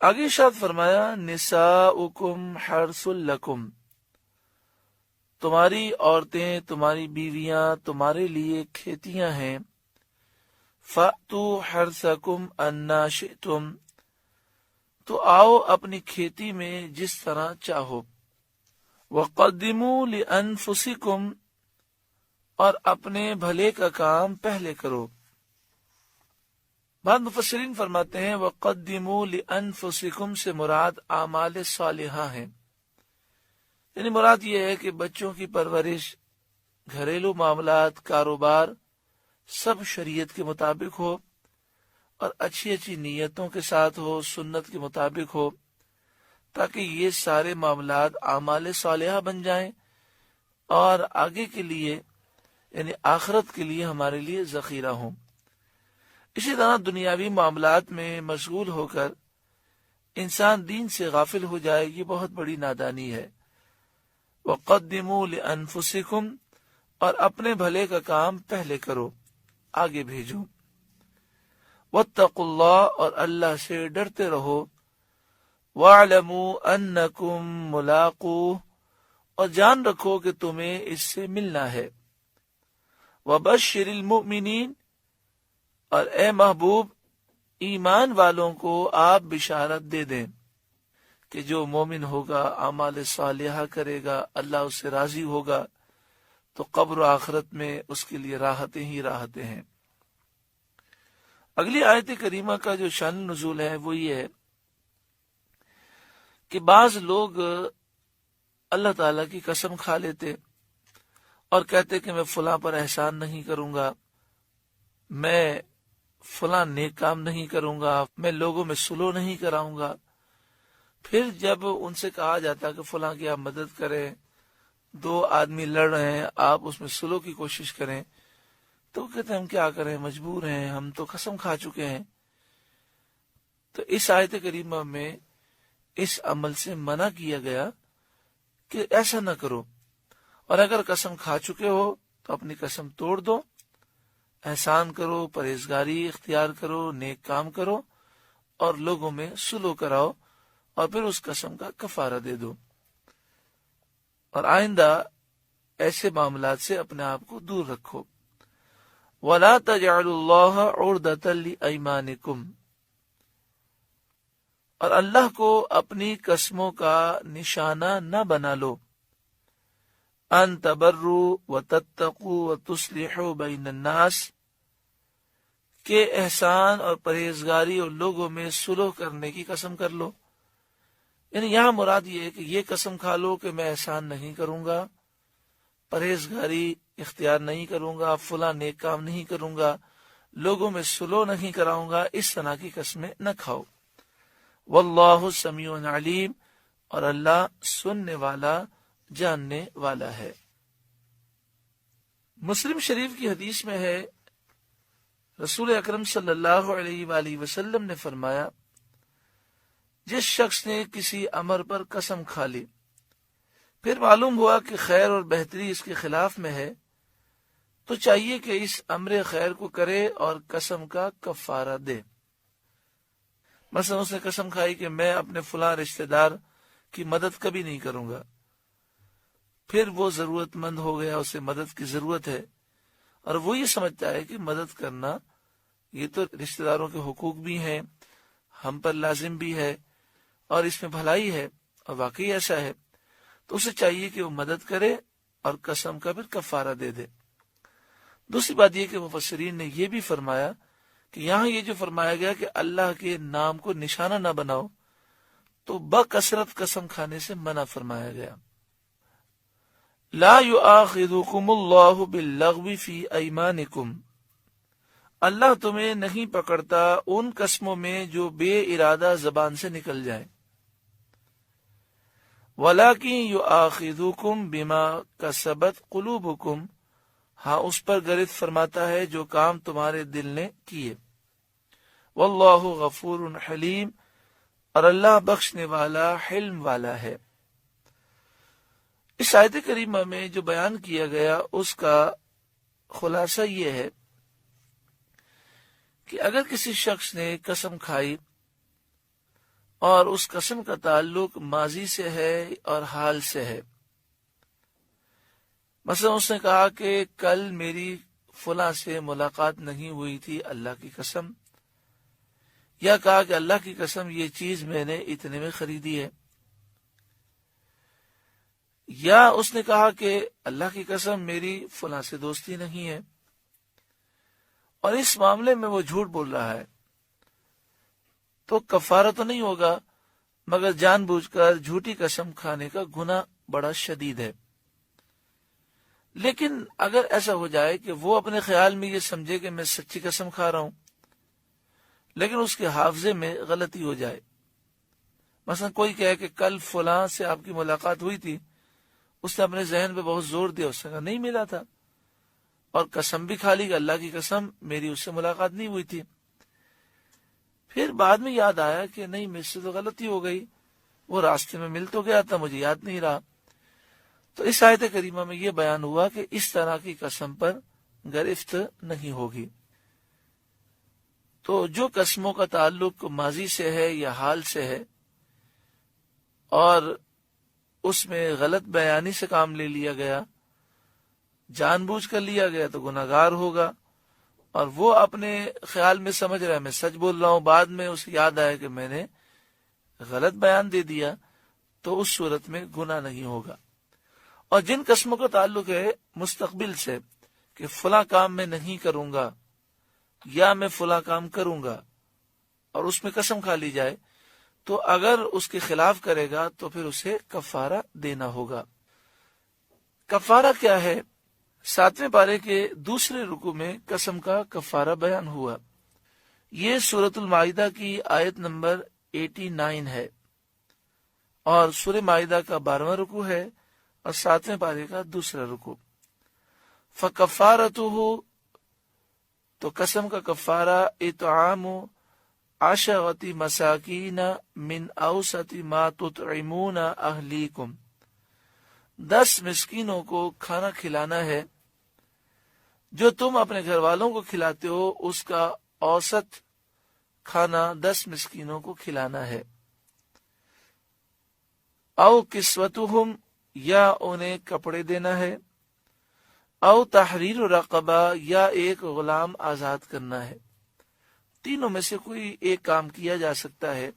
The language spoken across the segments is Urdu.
آگے ارشاد فرمایا نساؤکم حرث لکم، تمہاری عورتیں، تمہاری بیویاں تمہارے لیے کھیتیاں ہیں، فأتوا حرثکم انا شئتم، تو آؤ اپنی کھیتی میں جس طرح چاہو، وقدموا لانفسکم، اور اپنے بھلے کا کام پہلے کرو۔ بعض مفسرین فرماتے ہیں وقدموا لانفسکم سے مراد اعمال صالحہ ہیں، یعنی مراد یہ ہے کہ بچوں کی پرورش، گھریلو معاملات، کاروبار سب شریعت کے مطابق ہو اور اچھی اچھی نیتوں کے ساتھ ہو، سنت کے مطابق ہو، تاکہ یہ سارے معاملات اعمال صالحہ بن جائیں اور آگے کے لیے یعنی آخرت کے لیے ہمارے لیے ذخیرہ ہوں۔ اسی طرح دنیاوی معاملات میں مشغول ہو کر انسان دین سے غافل ہو جائے، یہ بہت بڑی نادانی ہے۔ وَقَدِّمُوا لِأَنفُسِكُمْ، اور اپنے بھلے کا کام پہلے کرو، آگے بھیجو۔ وَاتَّقُوا اللَّهَ، اور اللہ سے ڈرتے رہو۔ وَاعْلَمُوا أَنَّكُمْ مُلَاقُوهُ، اور جان رکھو کہ تمہیں اس سے ملنا ہے۔ وَبَشِّرِ الْمُؤْمِنِينَ، اور اے محبوب ایمان والوں کو آپ بشارت دے دیں کہ جو مومن ہوگا، اعمال صالحہ کرے گا، اللہ اس سے راضی ہوگا، تو قبر و آخرت میں اس کے لیے راحتیں ہی راحتیں ہیں۔ اگلی آیت کریمہ کا جو شان نزول ہے وہ یہ ہے کہ بعض لوگ اللہ تعالیٰ کی قسم کھا لیتے اور کہتے کہ میں فلاں پر احسان نہیں کروں گا، میں فلاں نیک کام نہیں کروں گا، میں لوگوں میں صلح نہیں کراؤں گا۔ پھر جب ان سے کہا جاتا کہ فلاں کی آپ مدد کریں، دو آدمی لڑ رہے ہیں، آپ اس میں صلح کی کوشش کریں، تو کہتے ہیں ہم کیا کریں، مجبور ہیں، ہم تو قسم کھا چکے ہیں۔ تو اس آیت کریمہ میں اس عمل سے منع کیا گیا کہ ایسا نہ کرو، اور اگر قسم کھا چکے ہو تو اپنی قسم توڑ دو، احسان کرو، پرہیزگاری اختیار کرو، نیک کام کرو اور لوگوں میں صلح کراؤ، اور پھر اس قسم کا کفارہ دے دو، اور آئندہ ایسے معاملات سے اپنے آپ کو دور رکھو۔ وَلَا تَجْعَلُوا اللَّهَ عُرْضَةً لِأَيْمَانِكُمْ، اور اللہ کو اپنی قسموں کا نشانہ نہ بنا لو۔ ان تبروا وتتقوا وتصلحوا بین الناس، کہ احسان اور پرہیزگاری اور لوگوں میں صلح کرنے کی قسم کر لو۔ یعنی یہاں مراد یہ ہے کہ یہ قسم کھا لو کہ میں احسان نہیں کروں گا، پرہیزگاری اختیار نہیں کروں گا، فلاں نیک کام نہیں کروں گا، لوگوں میں صلح نہیں کراؤں گا، اس طرح کی قسمیں نہ کھاؤ۔ واللہ سمیع علیم، اور اللہ سننے والا، جاننے والا ہے۔ مسلم شریف کی حدیث میں ہے رسول اکرم صلی اللہ علیہ وآلہ وسلم نے فرمایا جس شخص نے کسی امر پر قسم کھا لی، پھر معلوم ہوا کہ خیر اور بہتری اس کے خلاف میں ہے، تو چاہیے کہ اس امر خیر کو کرے اور قسم کا کفارہ دے۔ مثلا اس نے قسم کھائی کہ میں اپنے فلاں رشتہ دار کی مدد کبھی نہیں کروں گا، پھر وہ ضرورت مند ہو گیا، اسے مدد کی ضرورت ہے، اور وہ یہ سمجھتا ہے کہ مدد کرنا یہ تو رشتہ داروں کے حقوق بھی ہیں، ہم پر لازم بھی ہے، اور اس میں بھلائی ہے، اور واقعی ایسا ہے، تو اسے چاہیے کہ وہ مدد کرے اور قسم کا پھر کفارہ دے دے۔ دوسری بات یہ کہ مفسرین نے یہ بھی فرمایا کہ یہاں یہ جو فرمایا گیا کہ اللہ کے نام کو نشانہ نہ بناؤ، تو بکثرت قسم کھانے سے منع فرمایا گیا۔ لا یؤاخذکم اللہ باللغو فی ایمانکم، اللہ تمہیں نہیں پکڑتا ان قسموں میں جو بے ارادہ زبان سے نکل جائیں، وَلَٰكِن يُؤَاخِذُكُم بِمَا كَسَبَتْ قُلُوبُكُمْ، ہاں اس پر گرفت فرماتا ہے جو کام تمہارے دل نے کیے۔ واللہ غفور حلیم، اور اللہ بخشنے والا، حلم والا ہے۔ اس آیت کریمہ میں جو بیان کیا گیا اس کا خلاصہ یہ ہے کہ اگر کسی شخص نے قسم کھائی اور اس قسم کا تعلق ماضی سے ہے اور حال سے ہے۔ مثلا اس نے کہا کہ کل میری فلاں سے ملاقات نہیں ہوئی تھی اللہ کی قسم، یا کہا کہ اللہ کی قسم یہ چیز میں نے اتنے میں خریدی ہے، یا اس نے کہا کہ اللہ کی قسم میری فلاں سے دوستی نہیں ہے، اور اس معاملے میں وہ جھوٹ بول رہا ہے، تو کفارہ تو نہیں ہوگا، مگر جان بوجھ کر جھوٹی قسم کھانے کا گناہ بڑا شدید ہے۔ لیکن اگر ایسا ہو جائے کہ وہ اپنے خیال میں یہ سمجھے کہ میں سچی قسم کھا رہا ہوں، لیکن اس کے حافظے میں غلطی ہو جائے، مثلا کوئی کہے کہ کل فلاں سے آپ کی ملاقات ہوئی تھی، اس نے اپنے ذہن پہ بہت زور دیا، اس نے کہا نہیں ملا تھا، اور قسم بھی کھا لی کہ اللہ کی قسم میری اس سے ملاقات نہیں ہوئی تھی۔ پھر بعد میں یاد آیا کہ نہیں، مجھ سے تو غلطی ہو گئی، وہ راستے میں مل تو گیا تھا، مجھے یاد نہیں رہا۔ تو اس آیت کریمہ میں یہ بیان ہوا کہ اس طرح کی قسم پر گرفت نہیں ہوگی۔ تو جو قسموں کا تعلق ماضی سے ہے یا حال سے ہے، اور اس میں غلط بیانی سے کام لے لیا گیا، جان بوجھ کر لیا گیا، تو گناہگار ہوگا، اور وہ اپنے خیال میں سمجھ رہا ہے میں سچ بول رہا ہوں، بعد میں اسے یاد آیا کہ میں نے غلط بیان دے دیا، تو اس صورت میں گناہ نہیں ہوگا۔ اور جن قسموں کا تعلق ہے مستقبل سے کہ فلاں کام میں نہیں کروں گا یا میں فلاں کام کروں گا، اور اس میں قسم کھا لی جائے، تو اگر اس کے خلاف کرے گا تو پھر اسے کفارہ دینا ہوگا۔ کفارہ کیا ہے؟ 7ویں پارے کے دوسرے رکوع میں قسم کا کفارہ بیان ہوا۔ یہ سورۃ المائدہ کی آیت نمبر 89 ہے، اور سورہ مائدہ کا 12واں رکوع ہے، اور 7ویں پارے کا دوسرا رکوع۔ فَكَفَّارَتُهُ، تو قسم کا کفارہ اطعام 10 مساکین من اوسط ما تطعمون اہلیکم، 10 مسکینوں کو کھانا کھلانا ہے جو تم اپنے گھر والوں کو کھلاتے ہو، اس کا اوسط کھانا 10 مسکینوں کو کھلانا ہے۔ او کسوتہم، یا انہیں کپڑے دینا ہے، او تحریر رقبہ، یا ایک غلام آزاد کرنا ہے۔ تینوں میں سے کوئی ایک کام کیا جا سکتا ہے۔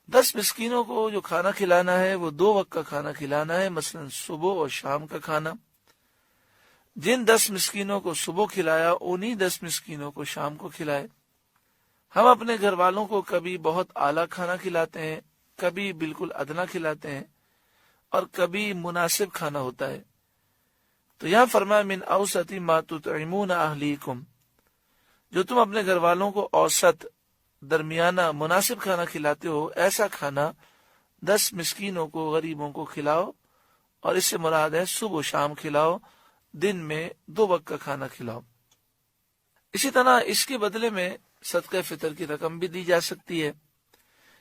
10 مسکینوں کو جو کھانا کھلانا ہے وہ 2 وقت کا کھانا کھلانا ہے، مثلا صبح اور شام کا کھانا۔ جن 10 مسکینوں کو صبح کھلایا، انہی 10 مسکینوں کو شام کو کھلائے۔ ہم اپنے گھر والوں کو کبھی بہت اعلیٰ کھانا کھلاتے ہیں، کبھی بالکل ادنا کھلاتے ہیں، اور کبھی مناسب کھانا ہوتا ہے۔ تو یہاں فرمایا من اوسط ما تطعمون اہلیکم، جو تم اپنے گھر والوں کو اوسط، درمیانہ، مناسب کھانا کھلاتے ہو، ایسا کھانا 10 مسکینوں کو، غریبوں کو کھلاؤ، اور اس سے مراد ہے صبح و شام کھلاؤ، دن میں 2 وقت کا کھانا کھلاؤ۔ اسی طرح اس کے بدلے میں صدقہ فطر کی رقم بھی دی جا سکتی ہے،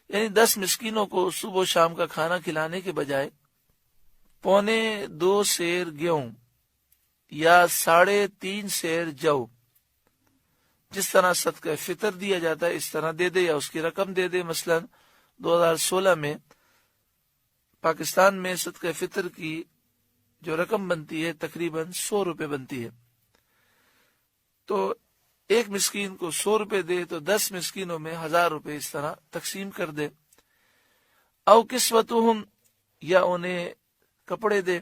یعنی 10 مسکینوں کو صبح و شام کا کھانا کھلانے کے بجائے 2.25 سیر گیہوں یا 3.5 سیر جو، جس طرح صدقہ فطر دیا جاتا ہے اس طرح دے دے، یا اس کی رقم دے دے۔ مثلا 2016 میں پاکستان میں صدقہ فطر کی جو رقم بنتی ہے تقریباً 100 روپے بنتی ہے، تو ایک مسکین کو 100 روپے دے تو 10 مسکینوں میں 1000 روپے اس طرح تقسیم کر دے۔ او کسوتہم، یا انہیں کپڑے دے۔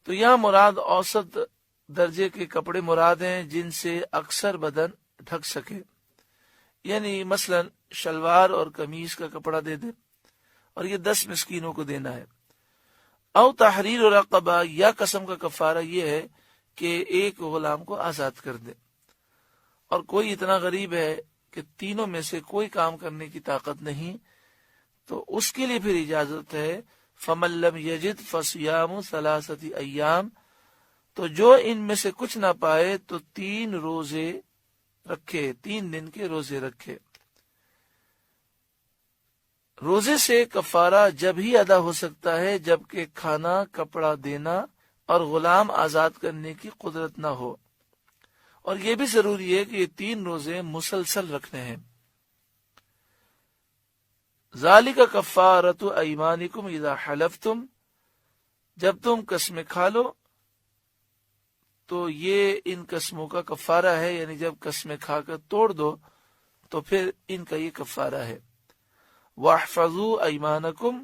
تو یہاں مراد اوسط درجے کے کپڑے مراد ہیں جن سے اکثر بدن ڈھک سکے، یعنی مثلا شلوار اور قمیص کا کپڑا دے دے، اور یہ 10 مسکینوں کو دینا ہے۔ او تحریر رقبہ، یا قسم کا کفارہ یہ ہے کہ ایک غلام کو آزاد کر دے، اور کوئی اتنا غریب ہے کہ تینوں میں سے کوئی کام کرنے کی طاقت نہیں، تو اس کے لیے پھر اجازت ہے فَمَن لَّمْ يَجِدْ فَصِيَامُ 3 ایام، تو جو ان میں سے کچھ نہ پائے تو 3 روزے رکھے، 3 دن کے روزے رکھے۔ روزے سے کفارہ جب ہی ادا ہو سکتا ہے جبکہ کھانا، کپڑا دینا اور غلام آزاد کرنے کی قدرت نہ ہو، اور یہ بھی ضروری ہے کہ یہ 3 روزے مسلسل رکھنے ہیں۔ ذالک کفارۃ ایمانکم اذا حلفتم، جب تم قسمیں کھا لو تو یہ ان قسموں کا کفارہ ہے، یعنی جب قسمیں کھا کر توڑ دو تو پھر ان کا یہ کفارہ ہے۔ واحفظوا ایمانکم،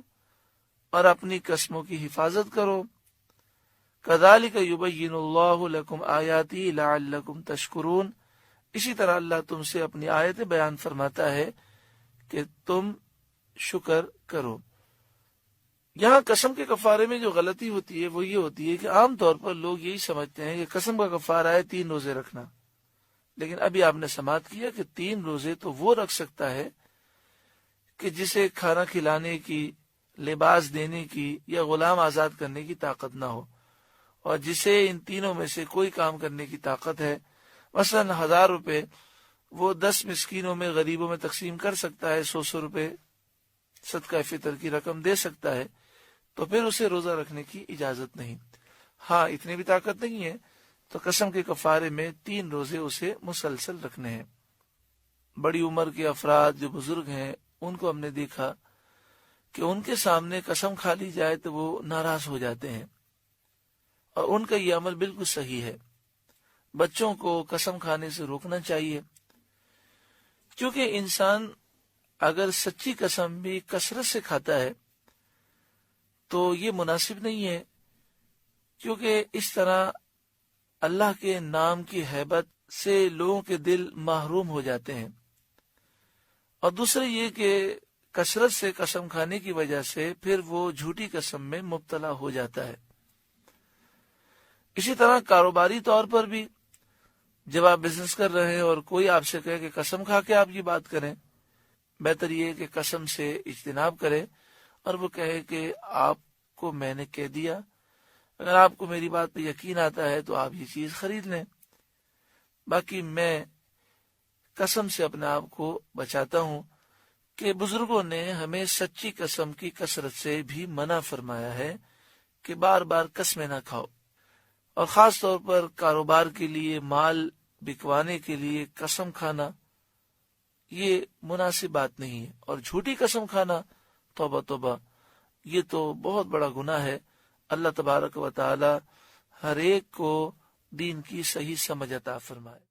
اور اپنی قسموں کی حفاظت کرو۔ کذالک یبین اللہ لکم آیاتہ لعلکم تشکرون، اسی طرح اللہ تم سے اپنی آیتیں بیان فرماتا ہے کہ تم شکر کرو۔ یہاں قسم کے کفارے میں جو غلطی ہوتی ہے وہ یہ ہوتی ہے کہ عام طور پر لوگ یہی سمجھتے ہیں کہ قسم کا کفارہ ہے 3 روزے رکھنا، لیکن ابھی آپ نے سماعت کیا کہ 3 روزے تو وہ رکھ سکتا ہے کہ جسے کھانا کھلانے کی، لباس دینے کی یا غلام آزاد کرنے کی طاقت نہ ہو، اور جسے ان تینوں میں سے کوئی کام کرنے کی طاقت ہے، مثلا 1000 روپے وہ 10 مسکینوں میں، غریبوں میں تقسیم کر سکتا ہے، 100 روپے صدقہ فطر کی رقم دے سکتا ہے، تو پھر اسے روزہ رکھنے کی اجازت نہیں۔ ہاں اتنی بھی طاقت نہیں ہے تو قسم کے کفارے میں 3 روزے اسے مسلسل رکھنے ہیں۔ بڑی عمر کے افراد جو بزرگ ہیں ان کو ہم نے دیکھا کہ ان کے سامنے قسم کھا لی جائے تو وہ ناراض ہو جاتے ہیں، اور ان کا یہ عمل بالکل صحیح ہے۔ بچوں کو قسم کھانے سے روکنا چاہیے، کیونکہ انسان اگر سچی قسم بھی کثرت سے کھاتا ہے تو یہ مناسب نہیں ہے، کیونکہ اس طرح اللہ کے نام کی ہیبت سے لوگوں کے دل محروم ہو جاتے ہیں، اور دوسرا یہ کہ کثرت سے قسم کھانے کی وجہ سے پھر وہ جھوٹی قسم میں مبتلا ہو جاتا ہے۔ اسی طرح کاروباری طور پر بھی جب آپ بزنس کر رہے ہیں اور کوئی آپ سے کہے کہ قسم کھا کے آپ یہ بات کریں، بہتر یہ ہے کہ قسم سے اجتناب کرے اور وہ کہے کہ آپ کو میں نے کہہ دیا، اگر آپ کو میری بات پہ یقین آتا ہے تو آپ یہ چیز خرید لیں، باقی میں قسم سے اپنے آپ کو بچاتا ہوں کہ بزرگوں نے ہمیں سچی قسم کی کثرت سے بھی منع فرمایا ہے کہ بار بار قسمیں نہ کھاؤ، اور خاص طور پر کاروبار کے لیے، مال بکوانے کے لیے قسم کھانا یہ مناسب بات نہیں ہے، اور جھوٹی قسم کھانا توبہ توبہ یہ تو بہت بڑا گناہ ہے۔ اللہ تبارک و تعالی ہر ایک کو دین کی صحیح سمجھ عطا فرمائے۔